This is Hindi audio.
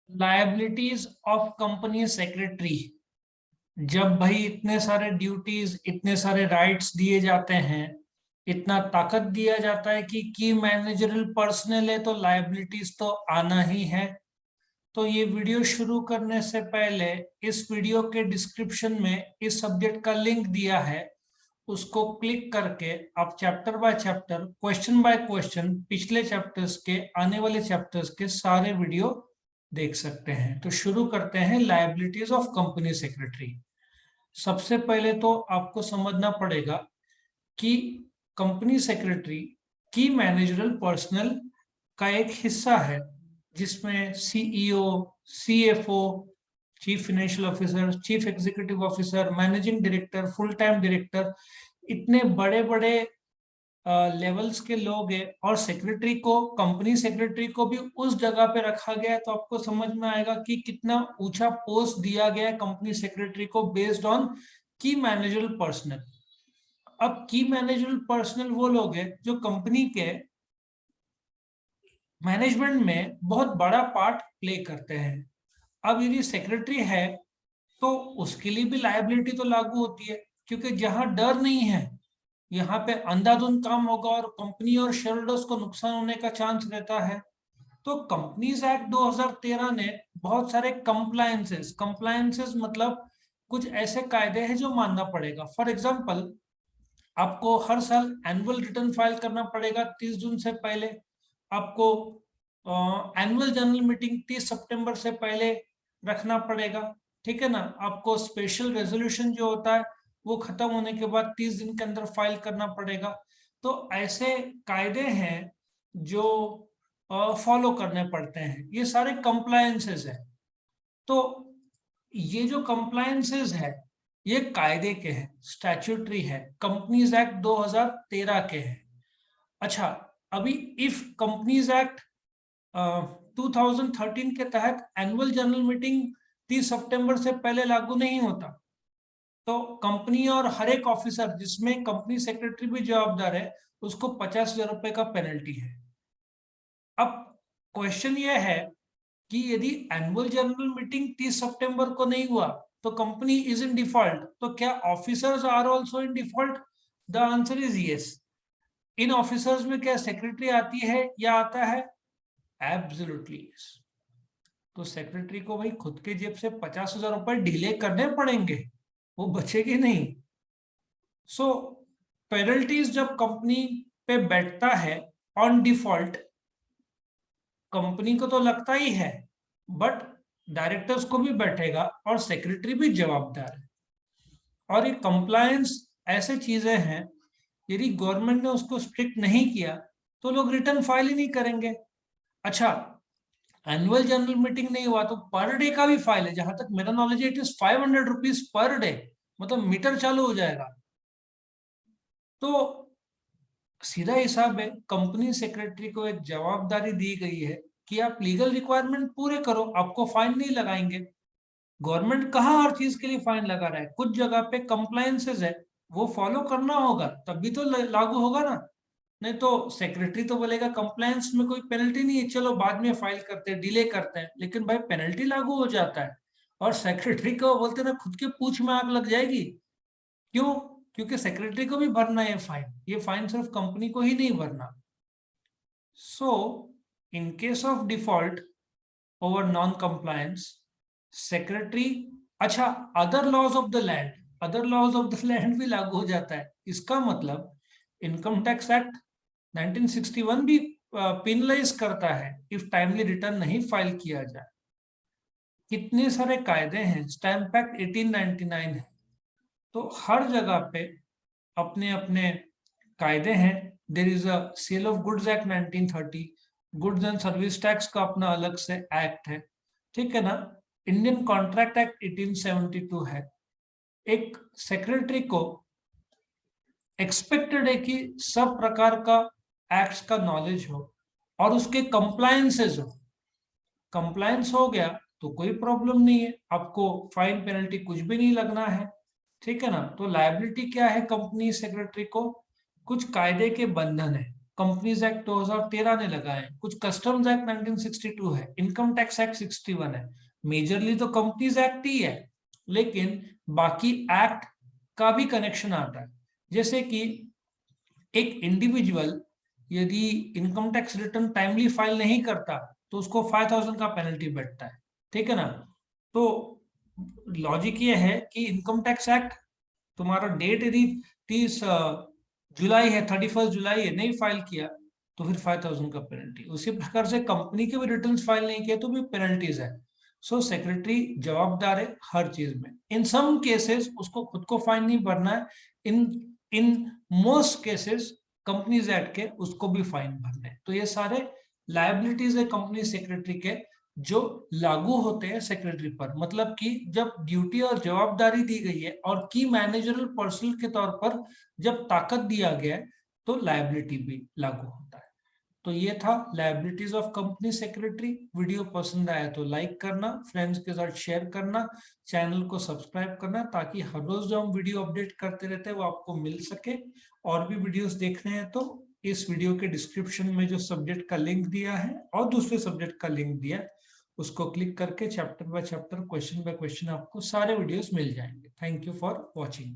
Liabilities of company secretary. जब भाई इतने सारे ड्यूटीज, इतने सारे राइट्स दिए जाते हैं, इतना ताकत दिया जाता है कि की मैनेजरल पर्सनल है, तो लायबिलिटीज तो आना ही है। तो ये वीडियो शुरू करने से पहले इस वीडियो के डिस्क्रिप्शन में इस सब्जेक्ट का लिंक दिया है, उसको क्लिक करके आप chapter by chapter, question by question पिछले चैप्टर्स के, आने वाले चैप्टर्स के सारे वीडियो देख सकते हैं। तो शुरू करते हैं लायबिलिटीज ऑफ कंपनी सेक्रेटरी। सबसे पहले तो आपको समझना पड़ेगा कि कंपनी सेक्रेटरी की मैनेजरल पर्सनल का एक हिस्सा है, जिसमें CEO, CFO, chief financial officer, chief executive officer, managing director, full time director, इतने बड़े बड़े लेवल्स के लोग हैं। और सेक्रेटरी को, कंपनी सेक्रेटरी को भी उस जगह पे रखा गया है। तो आपको समझ में आएगा कि कितना ऊंचा पोस्ट दिया गया है कंपनी सेक्रेटरी को, बेस्ड ऑन की मैनेजरल पर्सनल। अब की मैनेजरल पर्सनल वो लोग हैं जो कंपनी के मैनेजमेंट में बहुत बड़ा पार्ट प्ले करते हैं। अब यदि सेक्रेटरी है तो उसके लिए भी लायबिलिटी तो लागू होती है, क्योंकि जहां डर नहीं है, यहाँ पे अंधाधुंध काम होगा और कंपनी और शेयर होल्डर्स को नुकसान होने का चांस रहता है। तो कंपनीज एक्ट 2013 ने बहुत सारे कंप्लायंसेस मतलब कुछ ऐसे कायदे हैं जो मानना पड़ेगा। फॉर एग्जांपल, आपको हर साल एनुअल रिटर्न फाइल करना पड़ेगा 30 जून से पहले। आपको एनुअल जनरल मीटिंग 30 सितंबर से पहले रखना पड़ेगा, ठीक है ना। आपको स्पेशल रेजोल्यूशन जो होता है वो खत्म होने के बाद 30 दिन के अंदर फाइल करना पड़ेगा। तो ऐसे कायदे हैं जो फॉलो करने पड़ते हैं। ये सारे कंप्लायंसेस है। तो ये जो कंप्लायंसेस है ये कायदे के हैं, स्टैट्यूटरी है, कंपनीज एक्ट 2013 के हैं। अच्छा, अभी इफ कंपनीज एक्ट 2013 के तहत एनुअल जनरल मीटिंग 30 सितंबर से पहले लागू नहीं होता, तो कंपनी और हर एक ऑफिसर जिसमें कंपनी सेक्रेटरी भी जवाबदार है, उसको 50,000 रुपए का पेनल्टी है। अब क्वेश्चन ये है कि यदि एनुअल जनरल मीटिंग 30 सितंबर को नहीं हुआ तो कंपनी इज इन डिफॉल्ट, तो क्या officers are also in default? The answer is yes. इन ऑफिसर्स में क्या सेक्रेटरी आती है या आता है? Absolutely yes. तो सेक्रेटरी को भाई खुद के जेब से 50,000 रुपए डिले करने पड़ेंगे, वो बचेगी नहीं। सो पेनल्टीज जब कंपनी पे बैठता है ऑन डिफॉल्ट, कंपनी को तो लगता ही है, बट डायरेक्टर्स को भी बैठेगा और सेक्रेटरी भी जवाबदार है। और ये कंप्लायंस ऐसे चीजें हैं, यदि गवर्नमेंट ने उसको स्ट्रिक्ट नहीं किया तो लोग रिटर्न फाइल ही नहीं करेंगे। अच्छा, एनुअल जनरल मीटिंग नहीं हुआ तो पर डे का भी फाइल है। जहां तक मेरा नॉलेज है, it is 500 rupees per day, मतलब मीटर चालू हो जाएगा। तो सीधा हिसाब है, कंपनी सेक्रेटरी को एक जवाबदारी दी गई है कि आप लीगल रिक्वायरमेंट पूरे करो, आपको फाइन नहीं लगाएंगे। गवर्नमेंट कहाँ हर चीज के लिए फाइन लगा रहा है, कुछ जगह पे कंप्लायंसेस है, वो फॉलो करना होगा तभी तो लागू होगा ना। नहीं तो सेक्रेटरी तो बोलेगा कंप्लायंस में कोई पेनल्टी नहीं है, चलो बाद में फाइल करते हैं, डिले करते हैं, लेकिन भाई पेनल्टी लागू हो जाता है। और सेक्रेटरी को बोलते ना, खुद के पूंछ में आग लग जाएगी। क्यों? क्योंकि सेक्रेटरी को भी भरना है फाइन, ये फाइन सिर्फ कंपनी को ही नहीं भरना। So in case of default over non compliance, secretary, अच्छा, other laws of the land, other laws of the land भी लागू हो जाता है। इसका मतलब इनकम टैक्स एक्ट 1961 भी पेनलाइज करता है इफ टाइमली रिटर्न नहीं फाइल किया जाए। कितने सारे कायदे हैं, स्टैम्प एक्ट 1899 है। तो हर जगह पे अपने अपने कायदे हैं। There is a sale of goods act 1930, goods and service tax का अपना अलग से एक्ट है, ठीक है ना। इंडियन कॉन्ट्रैक्ट एक्ट 1872 है। एक सेक्रेटरी को एक्सपेक्टेड है कि सब प्रकार का एक्ट्स का नॉलेज हो और उसके कंप्लायंसेस हो। कंप्लायंस हो गया तो कोई प्रॉब्लम नहीं है, आपको फाइन पेनल्टी कुछ भी नहीं लगना है, ठीक है ना। तो लायबिलिटी क्या है कंपनी सेक्रेटरी को? कुछ कायदे के बंधन है। कंपनीज एक्ट 2013 ने लगाए हैं, कुछ कस्टम्स एक्ट 1962 है, इनकम टैक्स एक्ट 61 है। मेजरली तो कंपनीज एक्ट ही है, लेकिन बाकी एक्ट का भी कनेक्शन आता है। जैसे कि एक इंडिविजुअल यदि income tax return timely file नहीं करता तो उसको 5000 का पेनल्टी बैठता है, ठीक है ना। तो लॉजिक ये है कि इनकम टैक्स एक्ट, तुम्हारा डेट यदि 30 जुलाई है, 31 जुलाई है, नहीं फाइल किया तो फिर 5000 का पेनल्टी। उसी प्रकार से कंपनी के भी रिटर्न फाइल नहीं किए तो भी पेनल्टीज है। सो सेक्रेटरी जवाबदार है हर चीज में। इन सम केसेस उसको खुद को फाइन नहीं भरना है, in in most cases companies act के उसको भी फाइन भरने हैं। तो ये सारे लायबिलिटीज है कंपनी सेक्रेटरी के जो लागू होते हैं सेक्रेटरी पर। मतलब कि जब ड्यूटी और जवाबदारी दी गई है और की मैनेजरल पर्सन के तौर पर जब ताकत दिया गया है तो लायबिलिटी भी लागू होता है। तो ये था liabilities of company secretary. Video पसंद आया तो लाइक करना, फ्रेंड्स के साथ शेयर करना, चैनल को सब्सक्राइब करना, ताकि हर रोज जो हम वीडियो अपडेट करते रहते हैं वो आपको मिल सके। और भी वीडियोस देखने हैं तो इस वीडियो के डिस्क्रिप्शन में जो सब्जेक्ट का लिंक दिया है और दूसरे सब्जेक्ट का लिंक दिया है उसको क्लिक करके chapter by chapter, question by question आपको सारे वीडियोस मिल जाएंगे। Thank you for watching.